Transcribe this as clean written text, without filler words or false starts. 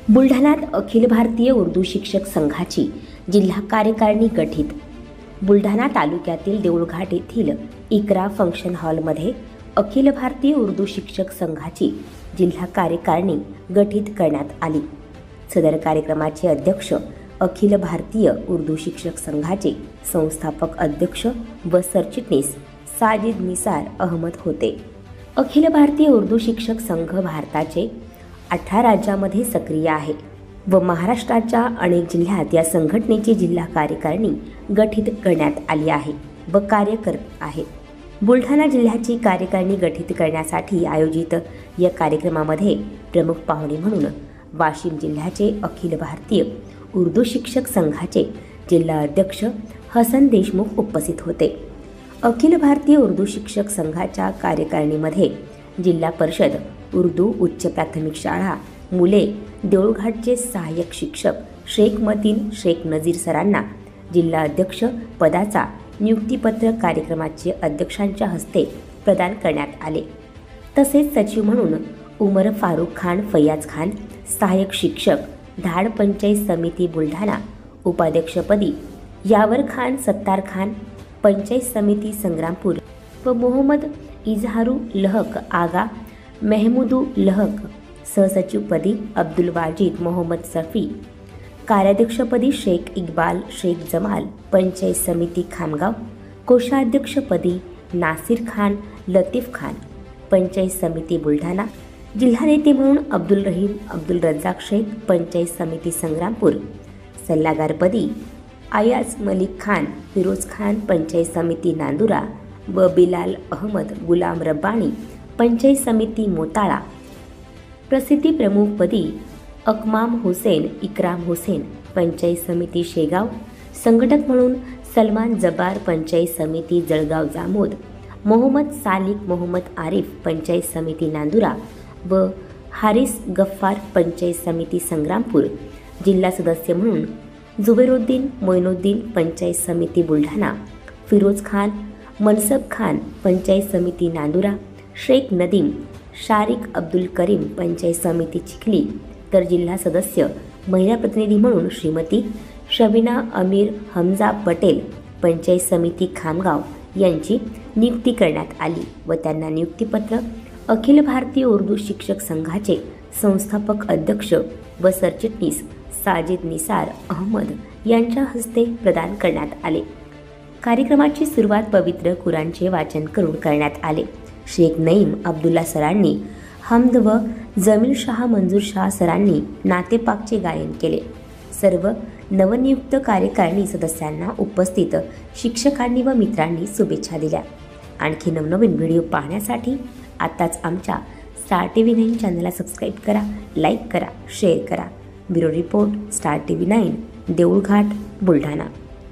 बुलढाण्यात अखिल भारतीय उर्दू शिक्षक संघाची जिल्हा कार्यकारिणी गठीत। बुलढाणा तालुक्यातील देऊळघाट येथील इकरा फंक्शन हॉलमध्ये अखिल भारतीय उर्दू शिक्षक संघाची जिल्हा कार्यकारिणी गठीत करण्यात आली। सदर कार्यक्रमाचे अध्यक्ष अखिल भारतीय उर्दू शिक्षक संघाचे संस्थापक अध्यक्ष व सरचिटणीस साजिद निसार अहमद होते। अखिल भारतीय उर्दू शिक्षक संघ भारताचे 18 राज्यांमध्ये सक्रिय आहे व महाराष्ट्राच्या अनेक जिल्ह्यात या संघटनेची जिल्हा कार्यकारिणी गठीत करण्यात आली आहे व कार्य करत आहे। बुलढाणा जिल्ह्याची कार्यकारिणी गठीत करण्यासाठी आयोजित या कार्यक्रमामध्ये प्रमुख पाहुणे म्हणून वाशिम जिल्ह्याचे अखिल भारतीय उर्दू शिक्षक संघाचे जिल्हा अध्यक्ष हसन देशमुख उपस्थित होते। अखिल भारतीय उर्दू शिक्षक संघाच्या कार्यकारिणीमध्ये जिल्हा परिषद उर्दू उच्च प्राथमिक शाळा मुले देऊळघाटचे सहाय्यक शिक्षक शेख मतीन शेख नजीर सरांना जिल्हा अध्यक्ष पदाचा नियुक्तीपत्र कार्यक्रमाचे अध्यक्षांच्या हस्ते प्रदान करण्यात आले। तसेच सचिव म्हणून उमर फारूक खान फैयाज खान, सहाय्यक शिक्षक धाड पंचायत समिती बुलढाणा, उपाध्यक्षपदी यावर खान सत्तार खान, पंचायत समिती संग्रामपूर व मोहम्मद इजहारू लहक आगा मेहमूदू लहक, सहसचिवपदी अब्दुल वाजिद मोहम्मद सफी, कार्याध्यक्षपदी शेख इक्बाल शेख जमाल, पंचायत समिती खामगाव, कोषाध्यक्षपदी नासिर खान लतीफ खान, पंचायत समिती बुलढाणा, जिल्हा नेते म्हणून अब्दुल रहीम अब्दुल रज्जाक शेख, पंचायत समिती संग्रामपूर, सल्लागारपदी आयाज मलिक खान फिरोज खान, पंचायत समिती नांदुरा व बिलाल अहमद गुलाम रब्बानी, पंचायत समिती मोताळा, प्रसिद्धी प्रमुखपदी अकमाम हुसेन इकराम हुसेन, पंचायत समिती शेगाव, संघटक म्हणून सलमान जब्बार, पंचायत समिती जळगाव जामोद, मोहम्मद सालिक मोहम्मद आरिफ, पंचायत समिती नांदुरा व हारिस गफ्फार, पंचायत समिती संग्रामपूर, जिल्हा सदस्य म्हणून जुबेरुद्दीन मोइनुद्दीन, पंचायत समिती बुलढाणा, फिरोज खान मनसब खान, पंचायत समिती नांदुरा, शेख नदीम शारिक अब्दुल करीम, पंचायत समिती चिखली, तर जिल्हा सदस्य महिला प्रतिनिधी म्हणून श्रीमती शबीना अमीर हमजा पटेल, पंचायत समिती खामगाव यांची नियुक्ती करण्यात आली व त्यांना नियुक्तीपत्र अखिल भारतीय उर्दू शिक्षक संघाचे संस्थापक अध्यक्ष व सरचिटणीस साजिद निसार अहमद यांच्या हस्ते प्रदान करण्यात आले। कार्यक्रमाची सुरुवात पवित्र कुराणचे वाचन करून करण्यात आले। शेख नईम अब्दुल्ला सरांनी हमद व जमील शाह मंजूर शाह सरांनी नातेपाकचे गायन केले। सर्व नवनियुक्त कार्यकारिणी सदस्यांना उपस्थित शिक्षकांनी व मित्रांनी शुभेच्छा दिल्या। आणखी नवनवीन व्हिडिओ पाहण्यासाठी आताच आमच्या स्टार TV 9 चॅनलला सबस्क्राईब करा, लाईक करा, शेअर करा। Bureau report star TV 9 Deulghat Buldhana.